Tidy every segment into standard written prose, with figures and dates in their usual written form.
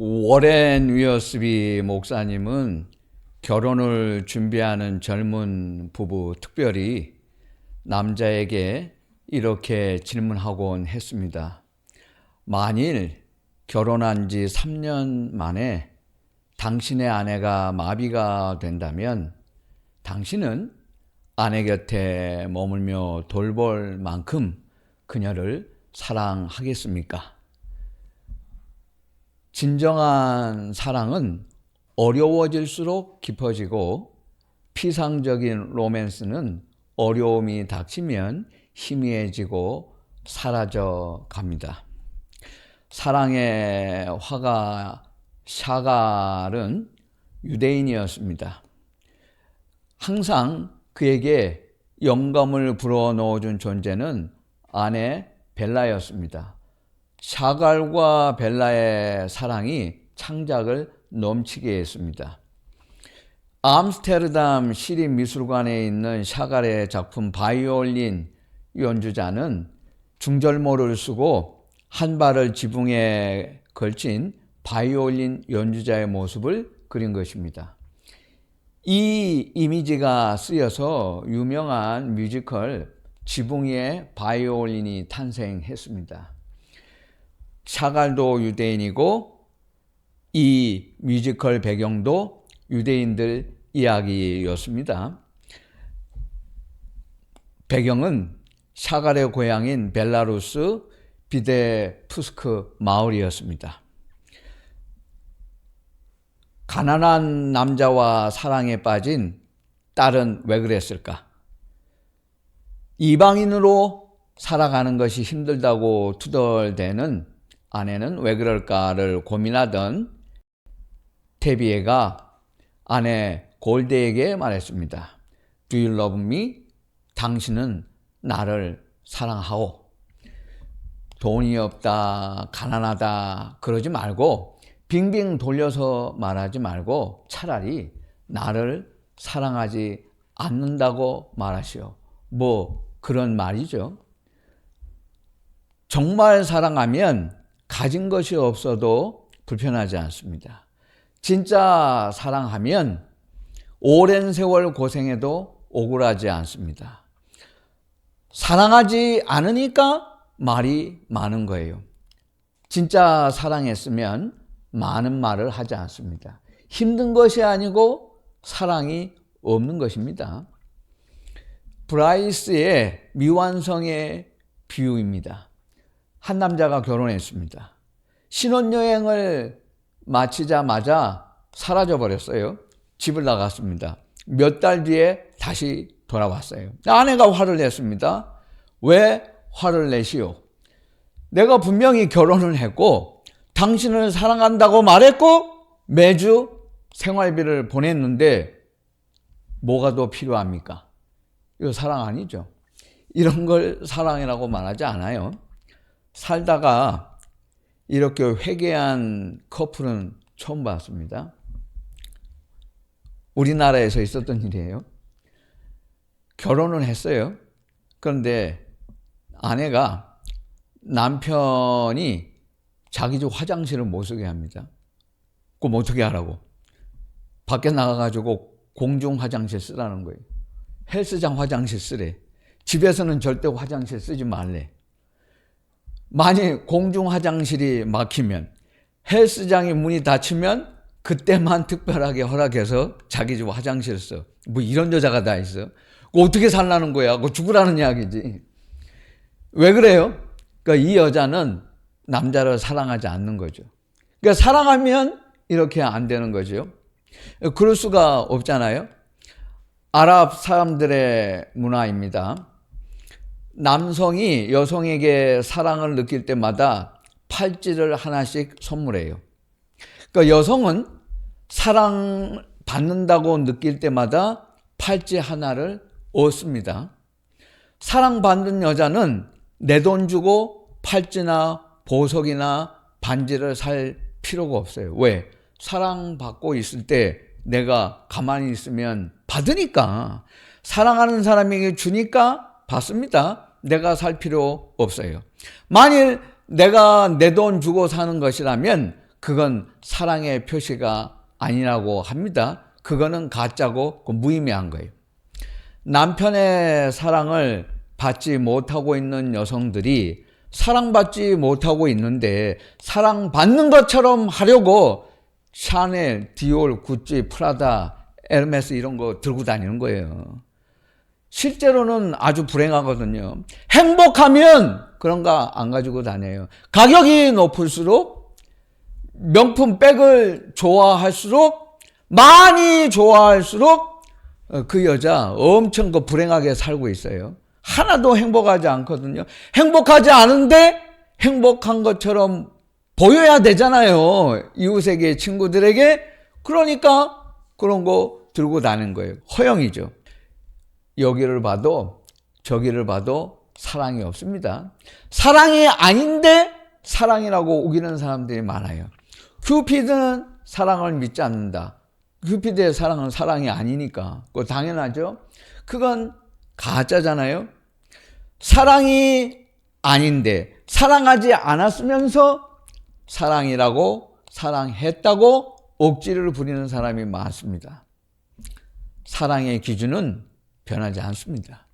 워렌 위어스비 목사님은 결혼을 준비하는 젊은 부부, 특별히 남자에게 이렇게 질문하곤 했습니다. 만일 결혼한 지 3년 만에 당신의 아내가 마비가 된다면 당신은 아내 곁에 머물며 돌볼 만큼 그녀를 사랑하겠습니까? 진정한 사랑은 어려워질수록 깊어지고 피상적인 로맨스는 어려움이 닥치면 희미해지고 사라져 갑니다. 사랑의 화가 샤갈은 유대인이었습니다. 항상 그에게 영감을 불어넣어준 존재는 아내 벨라였습니다. 샤갈과 벨라의 사랑이 창작을 넘치게 했습니다. 암스테르담 시립미술관에 있는 샤갈의 작품 바이올린 연주자는 중절모를 쓰고 한 발을 지붕에 걸친 바이올린 연주자의 모습을 그린 것입니다. 이 이미지가 쓰여서 유명한 뮤지컬 지붕 위에 바이올린이 탄생했습니다. 샤갈도 유대인이고 이 뮤지컬 배경도 유대인들 이야기였습니다. 배경은 샤갈의 고향인 벨라루스 비데푸스크 마을이었습니다. 가난한 남자와 사랑에 빠진 딸은 왜 그랬을까? 이방인으로 살아가는 것이 힘들다고 투덜대는 아내는 왜 그럴까를 고민하던 테비에가 아내 골데에게 말했습니다. Do you love me? 당신은 나를 사랑하오. 돈이 없다, 가난하다 그러지 말고 빙빙 돌려서 말하지 말고 차라리 나를 사랑하지 않는다고 말하시오. 뭐 그런 말이죠. 정말 사랑하면 가진 것이 없어도 불편하지 않습니다. 진짜 사랑하면 오랜 세월 고생해도 억울하지 않습니다. 사랑하지 않으니까 말이 많은 거예요. 진짜 사랑했으면 많은 말을 하지 않습니다. 힘든 것이 아니고 사랑이 없는 것입니다. 브라이스의 미완성의 비유입니다. 한 남자가 결혼했습니다. 신혼여행을 마치자마자 사라져버렸어요. 집을 나갔습니다. 몇 달 뒤에 다시 돌아왔어요. 아내가 화를 냈습니다. 왜 화를 내시오? 내가 분명히 결혼을 했고 당신을 사랑한다고 말했고 매주 생활비를 보냈는데 뭐가 더 필요합니까? 이거 사랑 아니죠. 이런 걸 사랑이라고 말하지 않아요. 살다가 이렇게 회개한 커플은 처음 봤습니다. 우리나라에서 있었던 일이에요. 결혼을 했어요. 그런데 아내가 남편이 자기 집 화장실을 못 쓰게 합니다. 그럼 어떻게 하라고? 밖에 나가가지고 공중 화장실 쓰라는 거예요. 헬스장 화장실 쓰래. 집에서는 절대 화장실 쓰지 말래. 만약 공중 화장실이 막히면 헬스장의 문이 닫히면 그때만 특별하게 허락해서 자기 집 화장실 써. 뭐 이런 여자가 다 있어. 어떻게 살라는 거야? 그거 죽으라는 이야기지. 왜 그래요? 그러니까 이 여자는 남자를 사랑하지 않는 거죠. 그러니까 사랑하면 이렇게 안 되는 거죠. 그럴 수가 없잖아요. 아랍 사람들의 문화입니다. 남성이 여성에게 사랑을 느낄 때마다 팔찌를 하나씩 선물해요. 그러니까 여성은 사랑 받는다고 느낄 때마다 팔찌 하나를 얻습니다. 사랑받는 여자는 내 돈 주고 팔찌나 보석이나 반지를 살 필요가 없어요. 왜? 사랑받고 있을 때 내가 가만히 있으면 받으니까, 사랑하는 사람에게 주니까 받습니다. 내가 살 필요 없어요. 만일 내가 내 돈 주고 사는 것이라면 그건 사랑의 표시가 아니라고 합니다. 그거는 가짜고 무의미한 거예요. 남편의 사랑을 받지 못하고 있는 여성들이 사랑받지 못하고 있는데 사랑받는 것처럼 하려고 샤넬, 디올, 구찌, 프라다, 에르메스 이런 거 들고 다니는 거예요. 실제로는 아주 불행하거든요. 행복하면 그런 거 안 가지고 다녀요. 가격이 높을수록 명품 백을 좋아할수록 많이 좋아할수록 그 여자 엄청 불행하게 살고 있어요. 하나도 행복하지 않거든요. 행복하지 않은데 행복한 것처럼 보여야 되잖아요. 이웃에게, 친구들에게. 그러니까 그런 거 들고 다니는 거예요. 허영이죠. 여기를 봐도 저기를 봐도 사랑이 없습니다. 사랑이 아닌데 사랑이라고 우기는 사람들이 많아요. 큐피드는 사랑을 믿지 않는다. 큐피드의 사랑은 사랑이 아니니까. 그거 당연하죠. 그건 가짜잖아요. 사랑이 아닌데 사랑하지 않았으면서 사랑이라고 사랑했다고 억지를 부리는 사람이 많습니다. 사랑의 기준은 변하지 않습니다.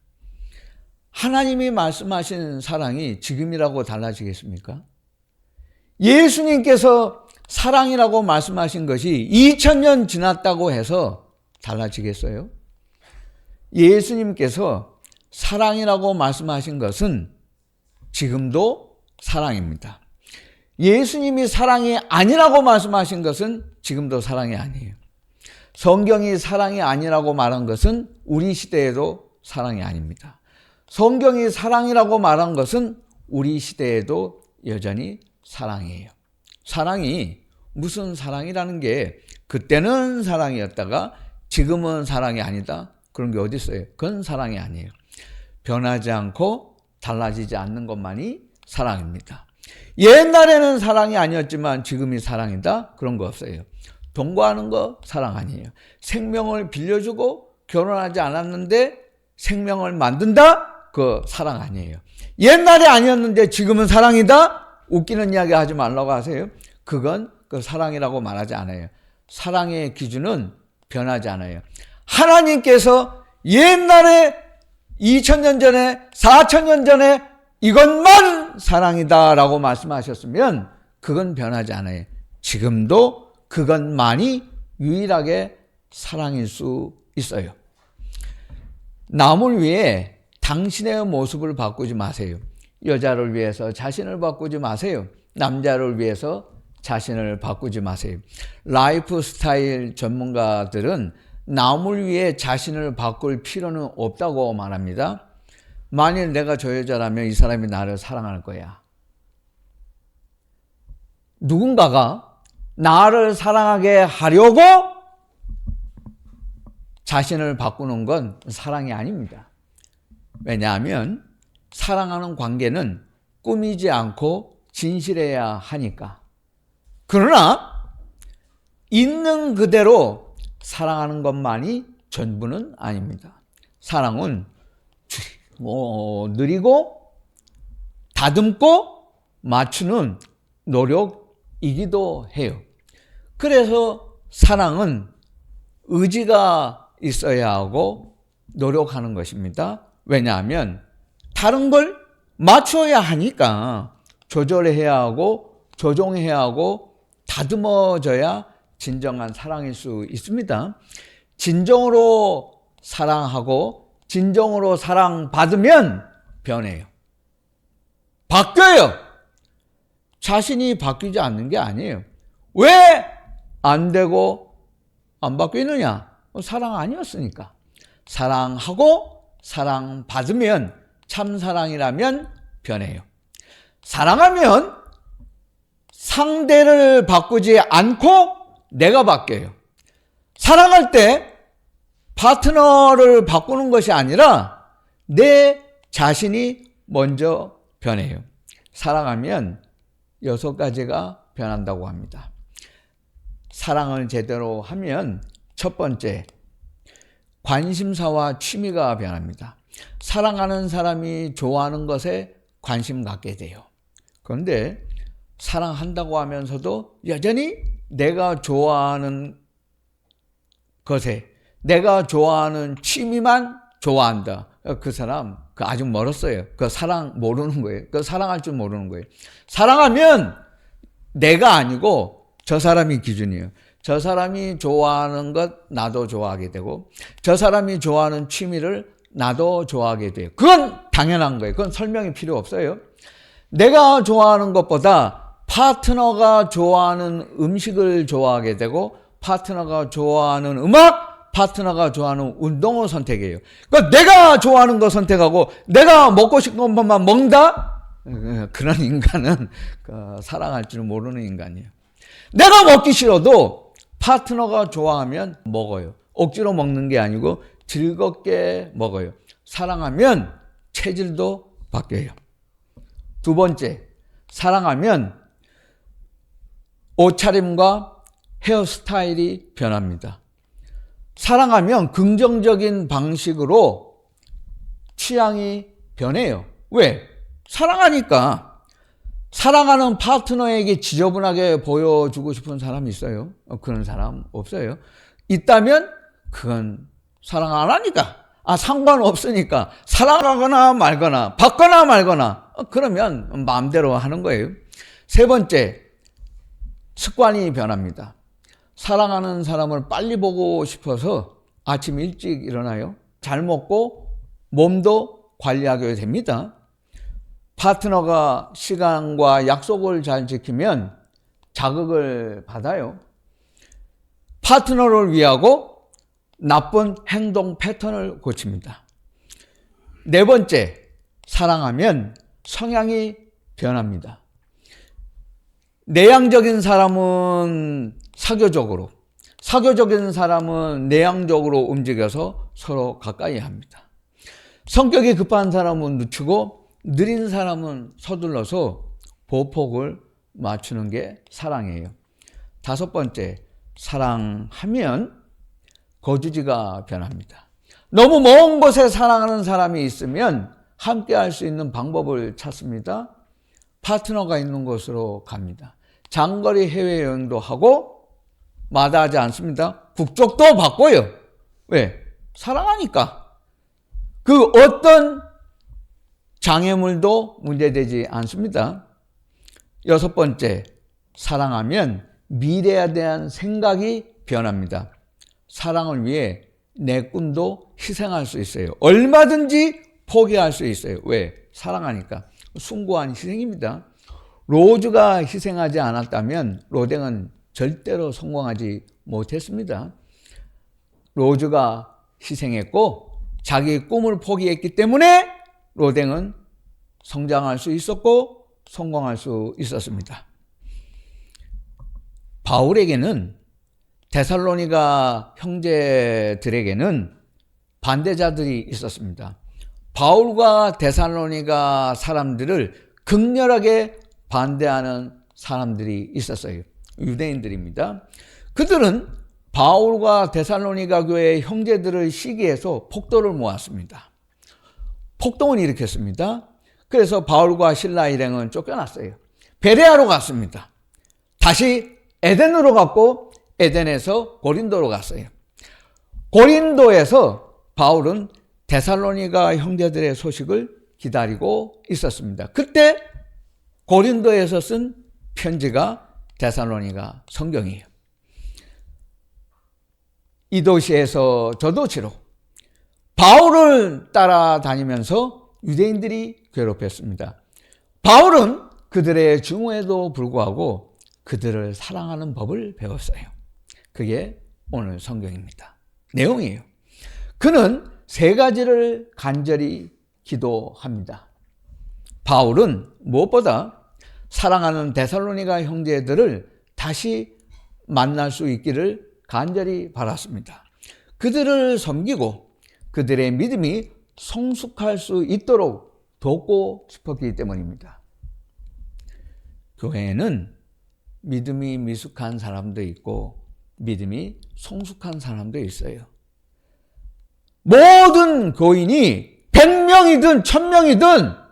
하나님이 말씀하신 사랑이 지금이라고 달라지겠습니까? 예수님께서 사랑이라고 말씀하신 것이 2000년 지났다고 해서 달라지겠어요? 예수님께서 사랑이라고 말씀하신 것은 지금도 사랑입니다. 예수님이 사랑이 아니라고 말씀하신 것은 지금도 사랑이 아니에요. 성경이 사랑이 아니라고 말한 것은 우리 시대에도 사랑이 아닙니다. 성경이 사랑이라고 말한 것은 우리 시대에도 여전히 사랑이에요. 사랑이 무슨 사랑이라는 게 그때는 사랑이었다가 지금은 사랑이 아니다. 그런 게 어디 있어요? 그건 사랑이 아니에요. 변하지 않고 달라지지 않는 것만이 사랑입니다. 옛날에는 사랑이 아니었지만 지금이 사랑이다? 그런 거 없어요. 동거하는 거 사랑 아니에요. 생명을 빌려주고 결혼하지 않았는데 생명을 만든다? 그 사랑 아니에요. 옛날에 아니었는데 지금은 사랑이다? 웃기는 이야기 하지 말라고 하세요. 그건 그 사랑이라고 말하지 않아요. 사랑의 기준은 변하지 않아요. 하나님께서 옛날에 2000년 전에 4000년 전에 이것만 사랑이다라고 말씀하셨으면 그건 변하지 않아요. 지금도 그것만이 유일하게 사랑일 수 있어요. 남을 위해 당신의 모습을 바꾸지 마세요. 여자를 위해서 자신을 바꾸지 마세요. 남자를 위해서 자신을 바꾸지 마세요. 라이프 스타일 전문가들은 남을 위해 자신을 바꿀 필요는 없다고 말합니다. 만일 내가 저 여자라면 이 사람이 나를 사랑할 거야. 누군가가 나를 사랑하게 하려고 자신을 바꾸는 건 사랑이 아닙니다. 왜냐하면 사랑하는 관계는 꾸미지 않고 진실해야 하니까. 그러나 있는 그대로 사랑하는 것만이 전부는 아닙니다. 사랑은 느리고 다듬고 맞추는 노력이기도 해요. 그래서 사랑은 의지가 있어야 하고 노력하는 것입니다. 왜냐하면 다른 걸 맞춰야 하니까 조절해야 하고 조정해야 하고 다듬어져야 진정한 사랑일 수 있습니다. 진정으로 사랑하고 진정으로 사랑받으면 변해요. 바뀌어요. 자신이 바뀌지 않는 게 아니에요. 왜 안 되고 안 바뀌느냐? 사랑 아니었으니까. 사랑하고 사랑받으면 참사랑이라면 변해요. 사랑하면 상대를 바꾸지 않고 내가 바뀌어요. 사랑할 때 파트너를 바꾸는 것이 아니라 내 자신이 먼저 변해요. 사랑하면 6가지가 변한다고 합니다. 사랑을 제대로 하면 첫 번째, 관심사와 취미가 변합니다. 사랑하는 사람이 좋아하는 것에 관심 갖게 돼요. 그런데 사랑한다고 하면서도 여전히 내가 좋아하는 것에, 내가 좋아하는 취미만 좋아한다. 그 사람 아직 멀었어요. 그 사랑 모르는 거예요. 그 사랑할 줄 모르는 거예요. 사랑하면 내가 아니고 저 사람이 기준이에요. 저 사람이 좋아하는 것 나도 좋아하게 되고, 저 사람이 좋아하는 취미를 나도 좋아하게 돼요. 그건 당연한 거예요. 그건 설명이 필요 없어요. 내가 좋아하는 것보다 파트너가 좋아하는 음식을 좋아하게 되고, 파트너가 좋아하는 음악, 파트너가 좋아하는 운동을 선택해요. 그러니까 내가 좋아하는 거 선택하고 내가 먹고 싶은 것만 먹는다? 그런 인간은 사랑할 줄 모르는 인간이에요. 내가 먹기 싫어도 파트너가 좋아하면 먹어요. 억지로 먹는 게 아니고 즐겁게 먹어요. 사랑하면 체질도 바뀌어요. 두 번째, 사랑하면 옷차림과 헤어스타일이 변합니다. 사랑하면 긍정적인 방식으로 취향이 변해요. 왜? 사랑하니까. 사랑하는 파트너에게 지저분하게 보여주고 싶은 사람이 있어요? 그런 사람 없어요. 있다면 그건 사랑 안 하니까. 상관없으니까. 사랑하거나 말거나 받거나 말거나 그러면 마음대로 하는 거예요. 세 번째, 습관이 변합니다. 사랑하는 사람을 빨리 보고 싶어서 아침 일찍 일어나요. 잘 먹고 몸도 관리하게 됩니다. 파트너가 시간과 약속을 잘 지키면 자극을 받아요. 파트너를 위하고 나쁜 행동 패턴을 고칩니다. 네 번째, 사랑하면 성향이 변합니다. 내향적인 사람은 사교적으로, 사교적인 사람은 내향적으로 움직여서 서로 가까이 합니다. 성격이 급한 사람은 늦추고 느린 사람은 서둘러서 보폭을 맞추는 게 사랑이에요. 다섯 번째, 사랑하면 거주지가 변합니다. 너무 먼 곳에 사랑하는 사람이 있으면 함께 할 수 있는 방법을 찾습니다. 파트너가 있는 곳으로 갑니다. 장거리 해외여행도 하고 마다하지 않습니다. 국적도 바꿔요. 왜? 사랑하니까. 그 어떤 장애물도 문제되지 않습니다. 여섯 번째, 사랑하면 미래에 대한 생각이 변합니다. 사랑을 위해 내 꿈도 희생할 수 있어요. 얼마든지 포기할 수 있어요. 왜? 사랑하니까. 숭고한 희생입니다. 로즈가 희생하지 않았다면 로댕은 절대로 성공하지 못했습니다. 로즈가 희생했고 자기 꿈을 포기했기 때문에 로댕은 성장할 수 있었고 성공할 수 있었습니다. 바울에게는 데살로니가 형제들에게는 반대자들이 있었습니다. 바울과 데살로니가 사람들을 극렬하게 반대하는 사람들이 있었어요. 유대인들입니다. 그들은 바울과 데살로니가 교회 형제들을 시기해서 폭도를 모았습니다. 폭동을 일으켰습니다. 그래서 바울과 실라 일행은 쫓겨났어요. 베레아로 갔습니다. 다시 에덴으로 갔고 에덴에서 고린도로 갔어요. 고린도에서 바울은 데살로니가 형제들의 소식을 기다리고 있었습니다. 그때 고린도에서 쓴 편지가 데살로니가 성경이에요. 이 도시에서 저 도시로 바울을 따라다니면서 유대인들이 괴롭혔습니다. 바울은 그들의 증오에도 불구하고 그들을 사랑하는 법을 배웠어요. 그게 오늘 성경입니다. 내용이에요. 그는 세 가지를 간절히 기도합니다. 바울은 무엇보다 사랑하는 데살로니가 형제들을 다시 만날 수 있기를 간절히 바랐습니다. 그들을 섬기고 그들의 믿음이 성숙할 수 있도록 돕고 싶었기 때문입니다. 교회에는 믿음이 미숙한 사람도 있고 믿음이 성숙한 사람도 있어요. 모든 교인이 100명이든 1000명이든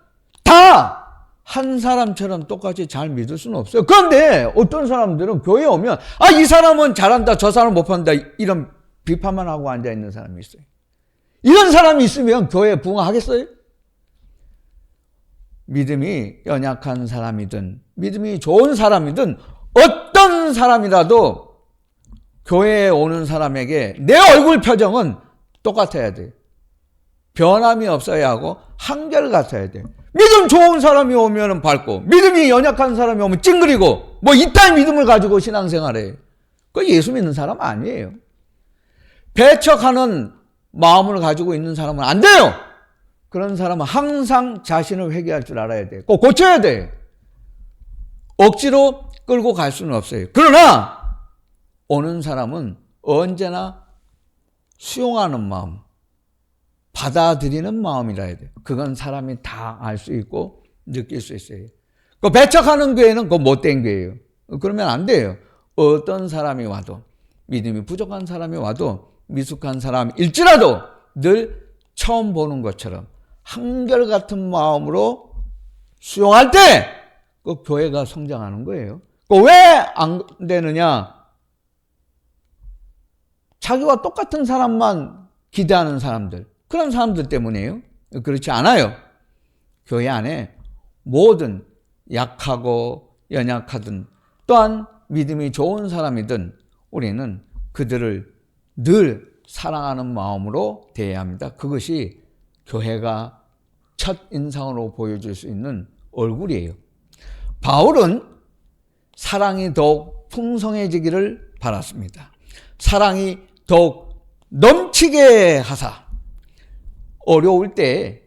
다 한 사람처럼 똑같이 잘 믿을 수는 없어요. 그런데 어떤 사람들은 교회에 오면 이 사람은 잘한다, 저 사람은 못한다, 이런 비판만 하고 앉아있는 사람이 있어요. 이런 사람이 있으면 교회에 부응하겠어요? 믿음이 연약한 사람이든 믿음이 좋은 사람이든 어떤 사람이라도 교회에 오는 사람에게 내 얼굴 표정은 똑같아야 돼요. 변함이 없어야 하고 한결같아야 돼요. 믿음 좋은 사람이 오면 밝고 믿음이 연약한 사람이 오면 찡그리고 이딴 믿음을 가지고 신앙생활해요. 그거 예수 믿는 사람 아니에요. 배척하는 마음을 가지고 있는 사람은 안 돼요. 그런 사람은 항상 자신을 회개할 줄 알아야 돼요. 꼭 고쳐야 돼요. 억지로 끌고 갈 수는 없어요. 그러나 오는 사람은 언제나 수용하는 마음, 받아들이는 마음이라 해야 돼요. 그건 사람이 다 알 수 있고 느낄 수 있어요. 그 배척하는 교회는 그 못된 교회예요. 그러면 안 돼요. 어떤 사람이 와도, 믿음이 부족한 사람이 와도, 미숙한 사람일지라도 늘 처음 보는 것처럼 한결같은 마음으로 수용할 때 그 교회가 성장하는 거예요. 왜 안 되느냐? 자기와 똑같은 사람만 기대하는 사람들, 그런 사람들 때문이에요. 그렇지 않아요. 교회 안에 모든 약하고 연약하든 또한 믿음이 좋은 사람이든 우리는 그들을 늘 사랑하는 마음으로 대해야 합니다. 그것이 교회가 첫 인상으로 보여줄 수 있는 얼굴이에요. 바울은 사랑이 더욱 풍성해지기를 바랐습니다. 사랑이 더욱 넘치게 하사. 어려울 때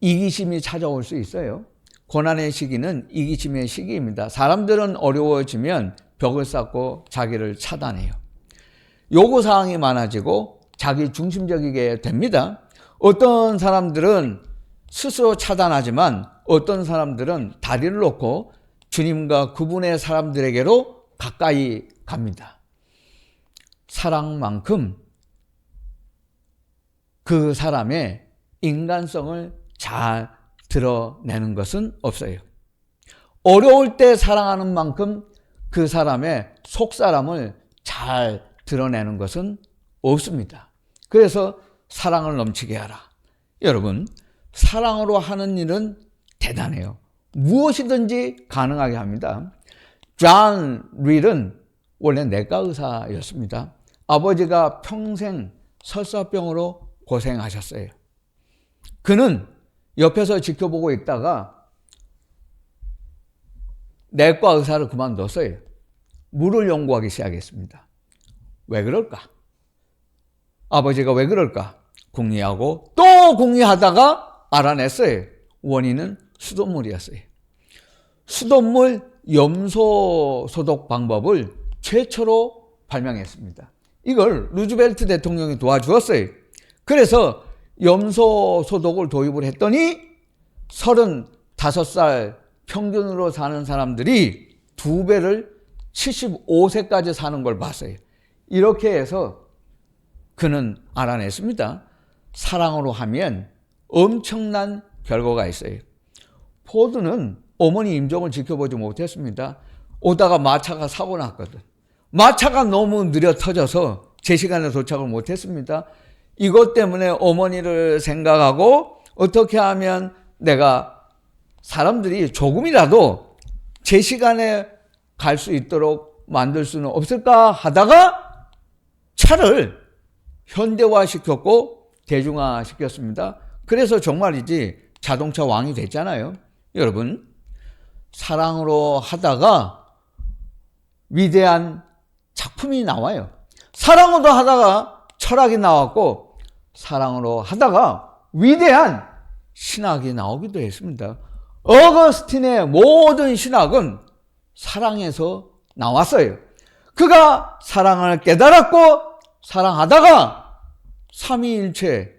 이기심이 찾아올 수 있어요. 고난의 시기는 이기심의 시기입니다. 사람들은 어려워지면 벽을 쌓고 자기를 차단해요. 요구사항이 많아지고 자기 중심적이게 됩니다. 어떤 사람들은 스스로 차단하지만 어떤 사람들은 다리를 놓고 주님과 그분의 사람들에게로 가까이 갑니다. 사랑만큼 그 사람의 인간성을 잘 드러내는 것은 없어요. 어려울 때 사랑하는 만큼 그 사람의 속사람을 잘 드러내는 것은 없습니다. 그래서 사랑을 넘치게 하라. 여러분, 사랑으로 하는 일은 대단해요. 무엇이든지 가능하게 합니다. 존 릴은 원래 내과 의사였습니다. 아버지가 평생 설사병으로 고생하셨어요. 그는 옆에서 지켜보고 있다가 내과 의사를 그만뒀어요. 물을 연구하기 시작했습니다. 왜 그럴까? 아버지가 왜 그럴까? 궁리하고 또 궁리하다가 알아냈어요. 원인은 수돗물이었어요. 수돗물 염소 소독 방법을 최초로 발명했습니다. 이걸 루즈벨트 대통령이 도와주었어요. 그래서 염소 소독을 도입을 했더니 35살 평균으로 사는 사람들이 2배를 75세까지 사는 걸 봤어요. 이렇게 해서 그는 알아냈습니다. 사랑으로 하면 엄청난 결과가 있어요. 포드는 어머니 임종을 지켜보지 못했습니다. 오다가 마차가 사고 났거든. 마차가 너무 느려 터져서 제 시간에 도착을 못했습니다. 이것 때문에 어머니를 생각하고 어떻게 하면 내가 사람들이 조금이라도 제 시간에 갈 수 있도록 만들 수는 없을까 하다가 차를 현대화시켰고 대중화시켰습니다. 그래서 정말이지 자동차 왕이 됐잖아요. 여러분, 사랑으로 하다가 위대한 작품이 나와요. 사랑으로 하다가 철학이 나왔고 사랑으로 하다가 위대한 신학이 나오기도 했습니다. 어거스틴의 모든 신학은 사랑에서 나왔어요. 그가 사랑을 깨달았고 사랑하다가 삼위일체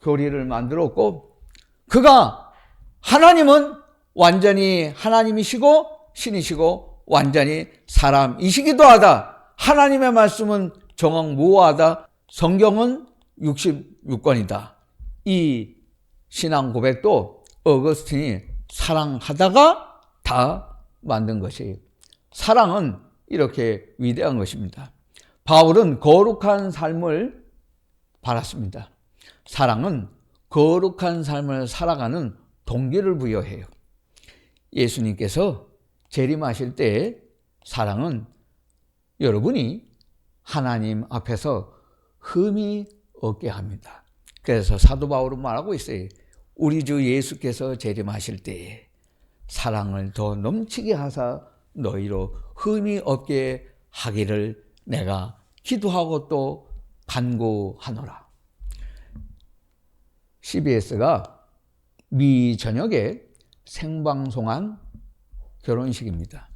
교리를 만들었고 그가 하나님은 완전히 하나님이시고 신이시고 완전히 사람이시기도 하다. 하나님의 말씀은 정확무오하다. 성경은 66권이다. 이 신앙 고백도 어거스틴이 사랑하다가 다 만든 것이에요. 사랑은 이렇게 위대한 것입니다. 바울은 거룩한 삶을 바랐습니다. 사랑은 거룩한 삶을 살아가는 동기를 부여해요. 예수님께서 재림하실 때 사랑은 여러분이 하나님 앞에서 흠이 없게 합니다. 그래서 사도 바울은 말하고 있어요. 우리 주 예수께서 재림하실 때에 사랑을 더 넘치게 하사 너희로 흠이 없게 하기를 내가 기도하고 또 간구하노라. CBS가 미 전역에 생방송한 결혼식입니다.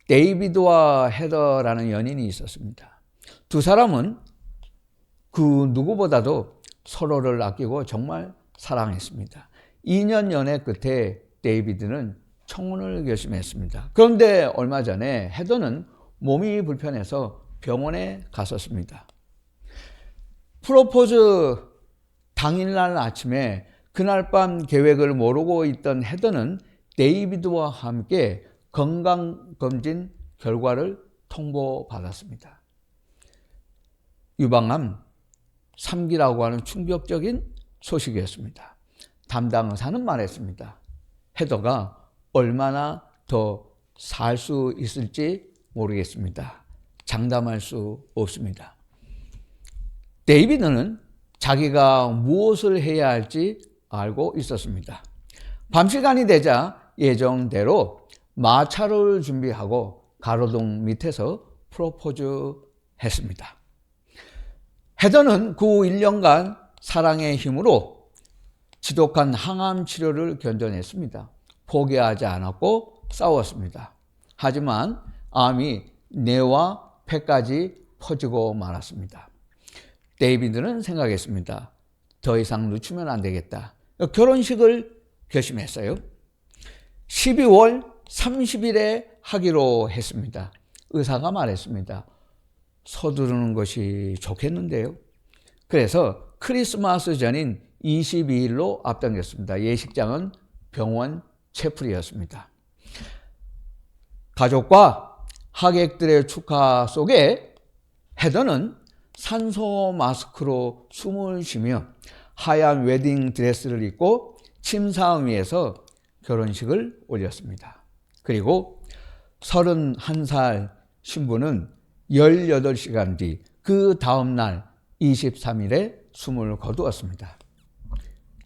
데이비드와 헤더라는 연인이 있었습니다. 두 사람은 그 누구보다도 서로를 아끼고 정말 사랑했습니다. 2년 연애 끝에 데이비드는 청혼을 결심했습니다. 그런데 얼마 전에 헤더는 몸이 불편해서 병원에 갔었습니다. 프로포즈 당일날 아침에 그날 밤 계획을 모르고 있던 헤더는 데이비드와 함께 건강검진 결과를 통보받았습니다. 유방암 3기라고 하는 충격적인 소식이었습니다. 담당 의사는 말했습니다. 헤더가 얼마나 더 살 수 있을지 모르겠습니다. 장담할 수 없습니다. 데이비드는 자기가 무엇을 해야 할지 알고 있었습니다. 밤 시간이 되자 예정대로 마차를 준비하고 가로등 밑에서 프로포즈 했습니다. 헤더는 그 1년간 사랑의 힘으로 지독한 항암 치료를 견뎌냈습니다. 포기하지 않았고 싸웠습니다. 하지만 암이 뇌와 폐까지 퍼지고 말았습니다. 데이비드는 생각했습니다. 더 이상 늦추면 안 되겠다. 결혼식을 결심했어요. 12월 30일에 하기로 했습니다. 의사가 말했습니다. 서두르는 것이 좋겠는데요. 그래서 크리스마스 전인 22일로 앞당겼습니다. 예식장은 병원 채플이었습니다. 가족과 하객들의 축하 속에 헤더는 산소 마스크로 숨을 쉬며 하얀 웨딩 드레스를 입고 침상 위에서 결혼식을 올렸습니다. 그리고 31살 신부는 18시간 뒤 그 다음 날 23일에 숨을 거두었습니다.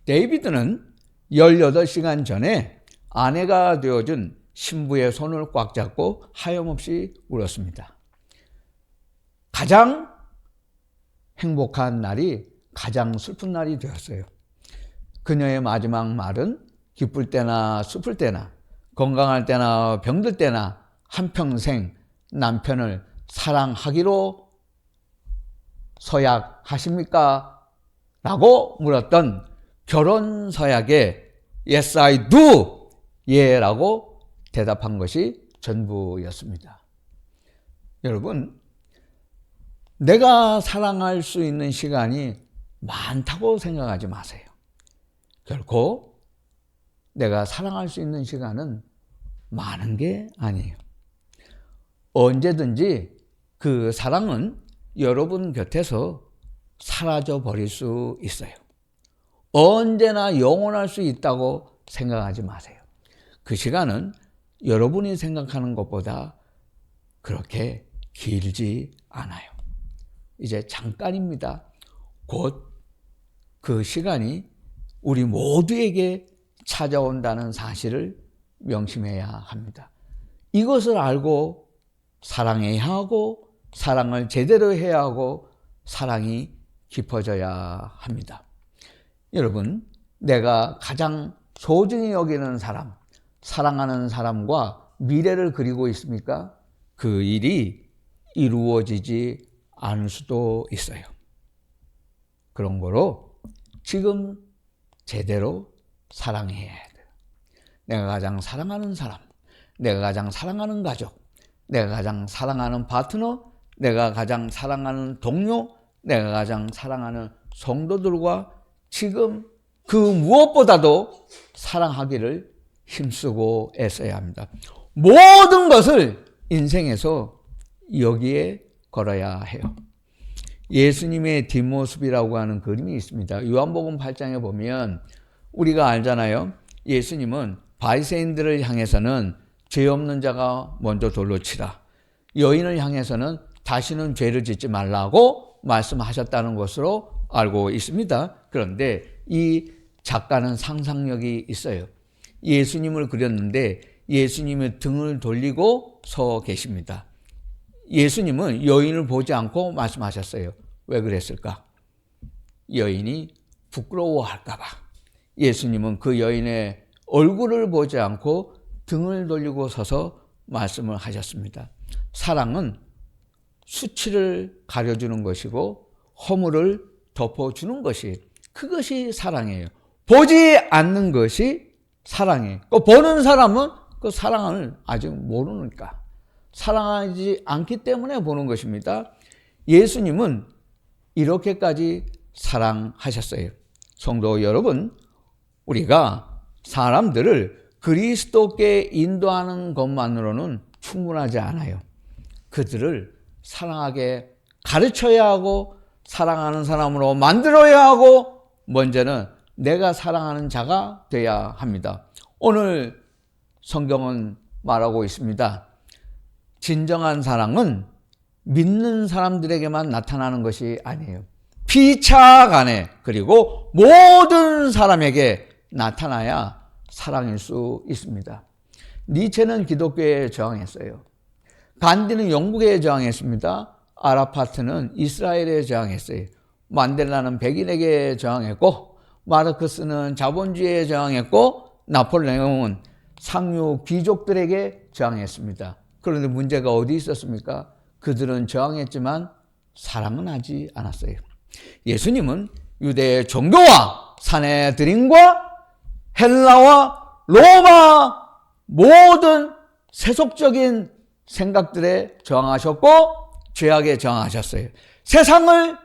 데이비드는 18시간 전에 아내가 되어준 신부의 손을 꽉 잡고 하염없이 울었습니다. 가장 행복한 날이 가장 슬픈 날이 되었어요. 그녀의 마지막 말은 기쁠 때나 슬플 때나 건강할 때나 병들 때나 한평생 남편을 사랑하기로 서약하십니까? 라고 물었던 결혼 서약에 Yes, I do! 예 라고 대답한 것이 전부였습니다. 여러분, 내가 사랑할 수 있는 시간이 많다고 생각하지 마세요. 결코 내가 사랑할 수 있는 시간은 많은 게 아니에요. 언제든지 그 사랑은 여러분 곁에서 사라져 버릴 수 있어요. 언제나 영원할 수 있다고 생각하지 마세요. 그 시간은 여러분이 생각하는 것보다 그렇게 길지 않아요. 이제 잠깐입니다. 곧 그 시간이 우리 모두에게 찾아온다는 사실을 명심해야 합니다. 이것을 알고 사랑해야 하고 사랑을 제대로 해야 하고 사랑이 깊어져야 합니다. 여러분, 내가 가장 소중히 여기는 사람, 사랑하는 사람과 미래를 그리고 있습니까? 그 일이 이루어지지 않을 수도 있어요. 그런 거로 지금 제대로 사랑해야 돼요. 내가 가장 사랑하는 사람, 내가 가장 사랑하는 가족, 내가 가장 사랑하는 파트너, 내가 가장 사랑하는 동료, 내가 가장 사랑하는 성도들과 지금 그 무엇보다도 사랑하기를 힘쓰고 애써야 합니다. 모든 것을 인생에서 여기에 걸어야 해요. 예수님의 뒷모습이라고 하는 그림이 있습니다. 요한복음 8장에 보면 우리가 알잖아요. 예수님은 바리새인들을 향해서는 죄 없는 자가 먼저 돌로 치라. 여인을 향해서는 다시는 죄를 짓지 말라고 말씀하셨다는 것으로 알고 있습니다. 그런데 이 작가는 상상력이 있어요. 예수님을 그렸는데 예수님의 등을 돌리고 서 계십니다. 예수님은 여인을 보지 않고 말씀하셨어요. 왜 그랬을까? 여인이 부끄러워할까 봐. 예수님은 그 여인의 얼굴을 보지 않고 등을 돌리고 서서 말씀을 하셨습니다. 사랑은 수치를 가려주는 것이고 허물을 덮어주는 것이, 그것이 사랑이에요. 보지 않는 것이 사랑이에요. 보는 사람은 그 사랑을 아직 모르니까, 사랑하지 않기 때문에 보는 것입니다. 예수님은 이렇게까지 사랑하셨어요. 성도 여러분, 우리가 사람들을 그리스도께 인도하는 것만으로는 충분하지 않아요. 그들을 사랑하게 가르쳐야 하고 사랑하는 사람으로 만들어야 하고 먼저는 내가 사랑하는 자가 돼야 합니다. 오늘 성경은 말하고 있습니다. 진정한 사랑은 믿는 사람들에게만 나타나는 것이 아니에요. 피차간에, 그리고 모든 사람에게 나타나야 사랑일 수 있습니다. 니체는 기독교에 저항했어요. 간디는 영국에 저항했습니다. 아라파트는 이스라엘에 저항했어요. 만델라는 백인에게 저항했고, 마르크스는 자본주의에 저항했고, 나폴레옹은 상류 귀족들에게 저항했습니다. 그런데 문제가 어디 있었습니까? 그들은 저항했지만 사랑은 하지 않았어요. 예수님은 유대 종교와 사내들인과 헬라와 로마 모든 세속적인 생각들에 저항하셨고 죄악에 저항하셨어요. 세상을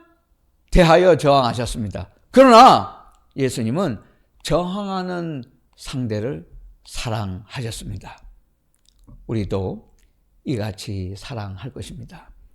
대하여 저항하셨습니다. 그러나 예수님은 저항하는 상대를 사랑하셨습니다. 우리도 이같이 사랑할 것입니다.